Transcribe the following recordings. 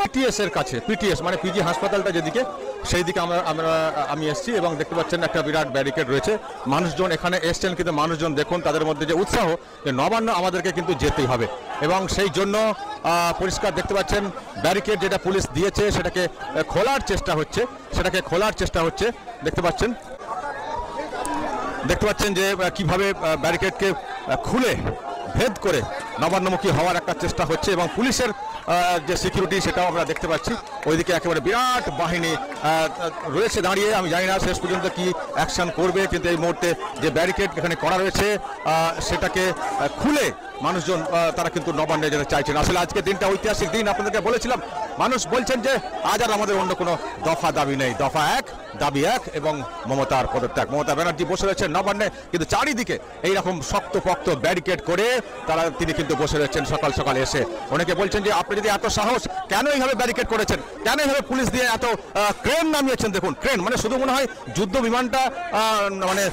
PTS এর কাছে, PTS মানে পিজি হাসপাতালটা যেদিকে সেই দিকে আমি এসেছি এবং দেখতে পাচ্ছেন একটা বিরাট ব্যারিকেড রয়েছে। মানুষজন এখানে এসছেন, কিন্তু মানুষজন দেখুন তাদের মধ্যে যে উৎসাহ, যে নবান্ন আমাদেরকে কিন্তু যেতেই হবে এবং সেই জন্য পরিষ্কার দেখতে পাচ্ছেন ব্যারিকেড যেটা পুলিশ দিয়েছে সেটাকে খোলার চেষ্টা হচ্ছে। দেখতে পাচ্ছেন যে কিভাবে ব্যারিকেডকে খুলে ভেদ করে নবান্নমুখী হওয়ার একটা চেষ্টা হচ্ছে এবং পুলিশের যে সিকিউরিটি সেটাও আমরা দেখতে পাচ্ছি। ওইদিকে একেবারে বিরাট বাহিনী রয়েছে দাঁড়িয়ে। আমি জানি না শেষ পর্যন্ত কি অ্যাকশন করবে, কিন্তু এই মুহূর্তে যে ব্যারিকেড এখানে করা রয়েছে সেটাকে খুলে মানুষজন তারা কিন্তু নবান্নে যেতে চাইছেন। আসলে আজকে দিনটা ঐতিহাসিক দিন, আপনাদেরকে বলেছিলাম। মানুষ বলছেন যে আজ আর আমাদের অন্য কোনো দফা দাবি নেই, দফা এক, দাবি এক এবং মমতার পদত্যাগ। মমতা ব্যানার্জি বসে রয়েছেন নবান্নে, কিন্তু চারিদিকে এইরকম শক্তপোক্ত ব্যারিকেড করে তিনি কিন্তু বসে রয়েছেন সকাল সকাল এসে। অনেকে বলছেন যে আপনি যদি এত সাহস, কেন এইভাবে ব্যারিকেড করেছেন, কেন এইভাবে পুলিশ দিয়ে এত ক্রেন নামিয়েছেন? দেখুন ক্রেন মানে শুধু মনে হয় যুদ্ধ বিমানটা মানে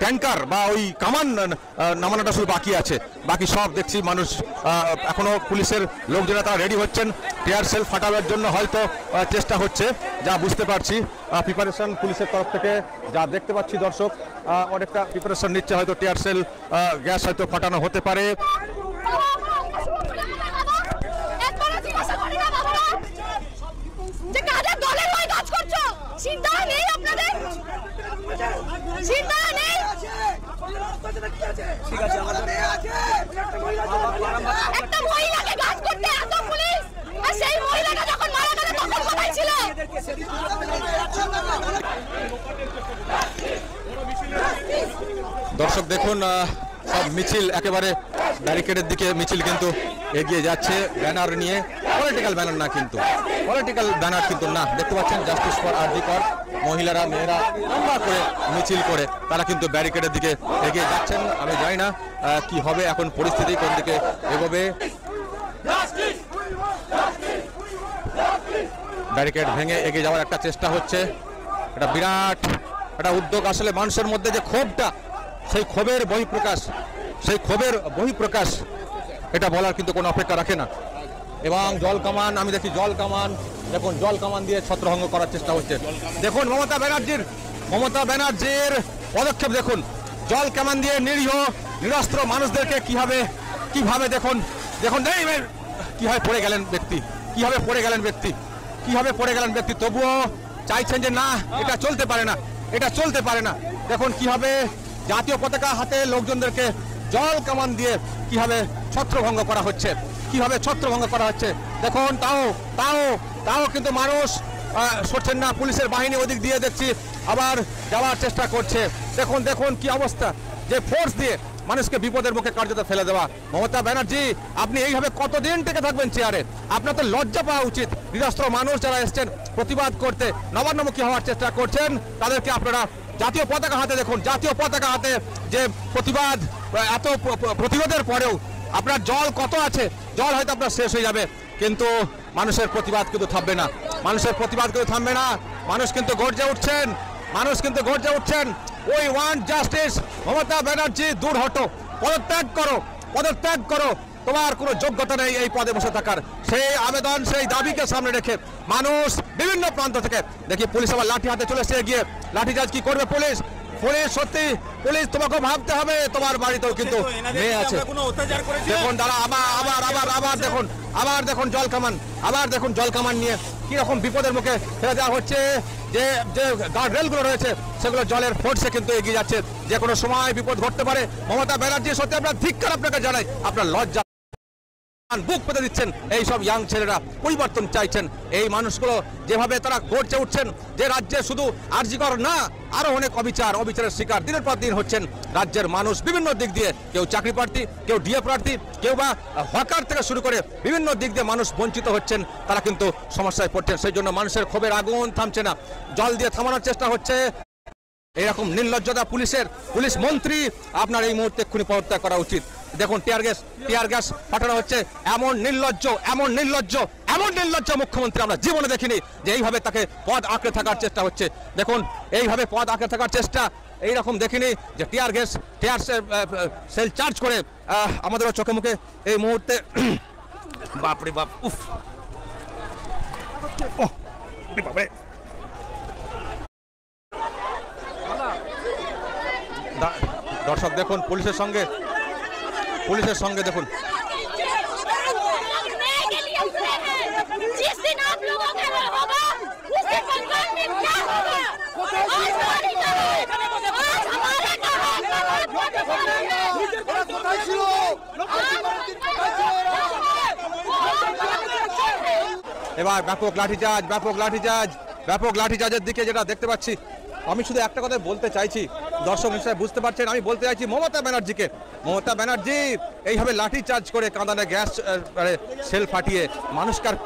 ট্যাঙ্কার বা ওই কামান নামানোটা শুধু বাকি আছে, বাকি সব দেখছি মানুষ এখনো পুলিশের লোকজনেরা তারা রেডি হচ্ছেন। টিয়ার সেল ফাটাবার জন্য হয়তো চেষ্টা হচ্ছে, যা বুঝতে পারছি। প্রিপারেশন পুলিশের তরফ থেকে যা দেখতে পাচ্ছি দর্শক, অনেকটা প্রিপারেশন নিচ্ছে, হয়তো টিয়ার সেল গ্যাস হয়তো ফাটানো হতে পারে। দর্শক দেখুন সব মিছিল একেবারে ব্যারিকেডের দিকে মিছিল কিন্তু এগিয়ে যাচ্ছে, ব্যানার নিয়ে। পলিটিক্যাল ব্যানার না, কিন্তু পলিটিক্যাল ব্যানার কিন্তু না। দেখতে পাচ্ছেন জাস্টিস ফর আরজিকর, মহিলারা মেয়েরা লম্বা করে মিছিল করে তারা কিন্তু ব্যারিকেডের দিকে এগিয়ে যাচ্ছেন। আমি জানি না কি হবে এখন, পরিস্থিতি কোন দিকে এগোবে। ব্যারিকেড ভেঙে এগিয়ে যাওয়ার একটা চেষ্টা হচ্ছে, এটা বিরাট একটা উদ্যোগ। আসলে মানুষের মধ্যে যে ক্ষোভটা, সেই ক্ষোভের বহিঃপ্রকাশ এটা বলার কিন্তু কোনো অপেক্ষা রাখে না। এবং জল কামান, আমি দেখি জল কামান, দেখুন জল কামান দিয়ে ছত্রভঙ্গ করার চেষ্টা হচ্ছে। দেখুন মমতা ব্যানার্জির পদক্ষেপ দেখুন, জল কামান দিয়ে নিরীহ নিরস্ত্র মানুষদেরকে কিভাবে দেখুন কিভাবে পড়ে গেলেন ব্যক্তি, তবুও চাইছেন যে না, এটা চলতে পারে না। দেখুন কিভাবে জাতীয় পতাকা হাতে লোকজনদেরকে জল কামান দিয়ে কিভাবে ছত্রভঙ্গ করা হচ্ছে। দেখুন তাও কিন্তু মানুষ সরছেন না। পুলিশের বাহিনী ওদিক দিয়ে দেখছি আবার যাওয়ার চেষ্টা করছে। দেখুন কি অবস্থা, যে ফোর্স দিয়ে মানুষকে বিপদের মুখে কার্যত ফেলে দেওয়া। মমতা ব্যানার্জি, আপনি এইভাবে কতদিন থেকে থাকবেন চেয়ারে? আপনার তো লজ্জা পাওয়া উচিত। নিরস্ত্র মানুষ যারা এসছেন প্রতিবাদ করতে, নবান্নমুখী হওয়ার চেষ্টা করছেন, তাদেরকে আপনারা জাতীয় পতাকা হাতে, দেখুন জাতীয় পতাকা হাতে যে প্রতিবাদ, এত প্রতিবাদের পরেও আপনার জল কত আছে, জল হয়তো আপনার শেষ হয়ে যাবে, কিন্তু মানুষের প্রতিবাদ কিন্তু থামবে না। মানুষ কিন্তু গর্জে উঠছেন। We want justice. Mamata Banerjee, দূর হটো, পদত্যাগ করো। তোমার কোনো যোগ্যতা নেই এই পদে বসে থাকার। সেই আবেদন, সেই দাবিকে সামনে রেখে মানুষ বিভিন্ন প্রান্ত থেকে দেখি পুলিশ আবার লাঠি হাতে চলে এসে গিয়ে লাঠিচার্জ কি করবে পুলিশ। সত্যি পুলিশ, তোমাকে ভাবতে হবে, তোমার বাড়িতেও কিন্তু মেয়ে আছে। দেখুন দাঁড়া, আবার দেখুন জল কামান নিয়ে কিরকম বিপদের মুখে ফেলে দেওয়া হচ্ছে। যে গার্ড রেলগুলো রয়েছে সেগুলো জলের ফোর্সে কিন্তু এগিয়ে যাচ্ছে, যে কোনো সময় বিপদ ঘটতে পারে। মমতা ব্যানার্জি, সত্যি আপনার ধিক্কার আপনাকে জানাই, আপনার লজ্জা, বুক পেতে দিচ্ছেন। এই সব ইয়াং ছেলেরা পরিবর্তন চাইছেন। এই মানুষগুলো যেভাবে তারা গর্জে উঠছেন, যে রাজ্যে শুধু আরজিকর না, আরো অনেক অবিচারের শিকার দিনের পর দিন হচ্ছেন রাজ্যের মানুষ বিভিন্ন দিক দিয়ে। কেউ চাকরি প্রার্থী, কেউ ডিএ প্রার্থী, কেউ বা হকার থেকে শুরু করে বিভিন্ন দিক দিয়ে মানুষ বঞ্চিত হচ্ছেন, তারা কিন্তু সমস্যায় পড়ছেন। সেই জন্য মানুষের ক্ষোভের আগুন থামছে না, জল দিয়ে থামানোর চেষ্টা হচ্ছে। এরকম নির্লজ্জতা পুলিশ মন্ত্রী, আপনার এই মুহূর্তে এক্ষুনি পদত্যাগ করা উচিত। দেখুন টিয়ার গ্যাস ফাটানো হচ্ছে। এমন নির্লজ্জ মুখ্যমন্ত্রী আমরা জীবনে দেখিনি, যে এইভাবে তাকে পদ আঁকড়ে থাকার চেষ্টা হচ্ছে। দেখুন এইভাবে পদ আঁকড়ে থাকার চেষ্টা, এইরকম দেখিনি যে টিয়ার সেল চার্জ করে আমাদের চোখে মুখে এই মুহূর্তে বাপরে বাপ, উফ, বাপরে। দর্শক দেখুন পুলিশের সঙ্গে দেখুন এবার ব্যাপক লাঠিচার্জের দিকে যেটা দেখতে পাচ্ছি। আমি শুধু একটা কথা বলতে চাইছি, দর্শক নিশ্চয়ই বুঝতে পারছেন, আমি বলতে চাইছি মমতা ব্যানার্জি এইভাবে লাঠিচার্জ করে কাঁদানে গ্যাস সেল ফাটিয়ে মানুষকে আর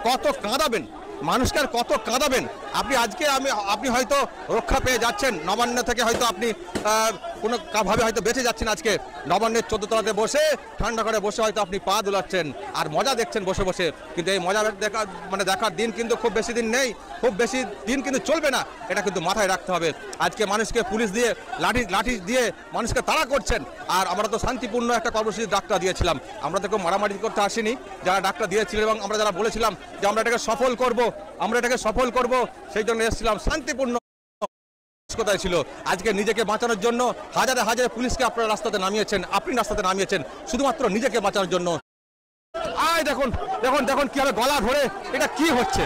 কত কাঁদাবেন। আপনি হয়তো রক্ষা পেয়ে যাচ্ছেন, নবান্ন থেকে হয়তো আপনি কোনো ভাবে হয়তো বেঁচে যাচ্ছেন। আজকে নবান্নের 14 তলাতে বসে ঠান্ডা করে বসে হয়তো আপনি পা দুলাচ্ছেন আর মজা দেখছেন বসে, কিন্তু এই মজা দেখার দিন কিন্তু খুব বেশি দিন কিন্তু চলবে না, এটা কিন্তু মাথায় রাখতে হবে। আজকে মানুষকে পুলিশ দিয়ে লাঠি দিয়ে মানুষকে তাড়া করছেন, আর আমরা তো শান্তিপূর্ণ একটা কর্মসূচির ডাকটা দিয়েছিলাম। আমরা তো কেউ মারামারি করতে আসিনি, যারা ডাকটা দিয়েছিলেন এবং আমরা যারা বলেছিলাম যে আমরা এটাকে সফল করব সেই জন্য এসেছিলাম শান্তিপূর্ণ কোথায় ছিল। আজকে নিজেকে বাঁচানোর জন্য হাজারে পুলিশকে আপনি রাস্তাতে নামিয়েছেন শুধুমাত্র নিজেকে বাঁচানোর জন্য। দেখুন কিভাবে গলা ধরে, এটা কি হচ্ছে।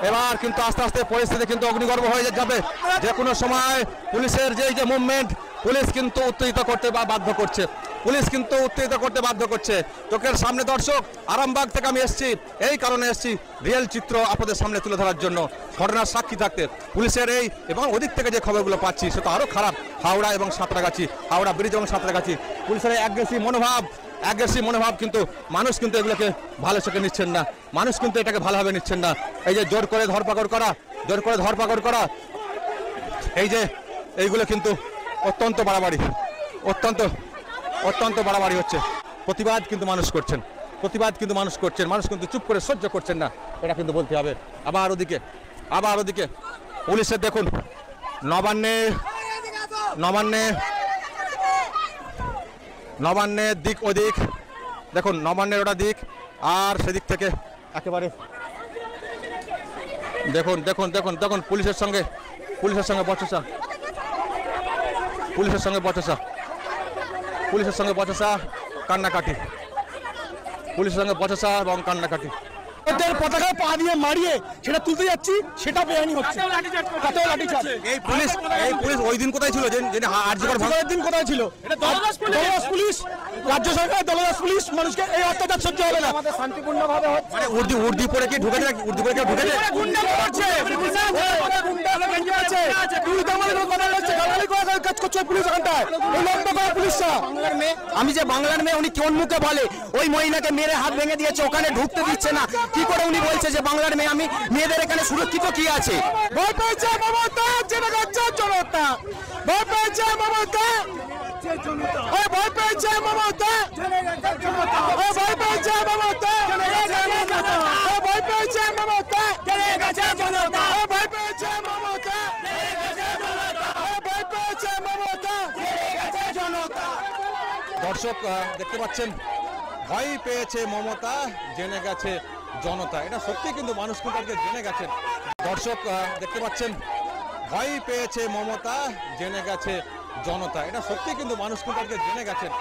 এবার কিন্তু আস্তে আস্তে পরিস্থিতি কিন্তু অগ্নিগর্ভ হয়ে যাবে। যে কোনো সময় পুলিশের যে মুভমেন্ট, পুলিশ কিন্তু উত্তেজিত করতে বাধ্য করছে। চোখের সামনে দর্শক, আরামবাগ থেকে আমি এসেছি, এই কারণে এসেছি রিয়েল চিত্র আপনাদের সামনে তুলে ধরার জন্য, ঘটনার সাক্ষী থাকতে। পুলিশের এই এবং ওদিক থেকে যে খবরগুলো পাচ্ছি সেটা আরো খারাপ। হাওড়া ব্রিজ এবং সাঁতরাগাছি পুলিশের অ্যাগ্রেসিভ মনোভাব কিন্তু মানুষ কিন্তু এগুলোকে ভালো চোখে নিচ্ছেন না, মানুষ কিন্তু এটাকে ভালোভাবে নিচ্ছেন না। এই যে জোর করে ধরপাকড় করা, এইগুলো কিন্তু অত্যন্ত বাড়াবাড়ি হচ্ছে। প্রতিবাদ কিন্তু মানুষ করছেন, মানুষ কিন্তু চুপ করে সহ্য করছেন না, এটা কিন্তু বলতে হবে। আবার ওদিকে পুলিশের দেখুন নবান্নের দিক ওদিক দেখুন, নবান্নের ওটা দিক আর সেদিক থেকে একেবারে দেখুন পুলিশের সঙ্গে বচসা, কান্নাকাটি, এবং কান্নাকাটি। পতাকা পা দিয়ে মারিয়ে সেটা তুলতে যাচ্ছি, সেটা বেআইনি হচ্ছে। এই পুলিশ ওই দিন কোথায় ছিল? দিন কোথায় ছিল? দলদাস পুলিশ, রাজ্য সরকার দলদাস পুলিশ। মানুষকে এই অত্যাচার সহ্য হবে না। আমাদের শান্তিপূর্ণ ভাবে মানে উর্দি পরে কি ঢুকেছে? আমি যে বাংলার মেয়ে, উনি কোন মুখে বলে ওই মহিলাকে মেরে হাত ভেঙে দিয়েছে, ওখানে ঢুকতে দিচ্ছে না? কি করে উনি বলছে যে বাংলার মেয়ে? আমি মেয়েদের এখানে সুরক্ষিত কি আছে? ভয় পেয়েছে মমতা, জনতা ভয় পেয়েছে মমতা, ভয় পেয়েছে মমতা, ভয় পেয়েছে মমতা, ভয় পেয়েছে মমতা, ভয় পেয়েছে মমতা, দর্শক দেখতে পাচ্ছেন, ভয় পেয়েছে মমতা, জেনে গেছে জনতা। এটা সত্যি কিন্তু মানুষ কিন্তু আজকে জেনে গেছেন। দর্শক দেখতে পাচ্ছেন, ভয় পেয়েছে মমতা, জেনে গেছে জনতা। এটা সত্যি কিন্তু মানুষ কিন্তু আজকে জেনে গেছেন।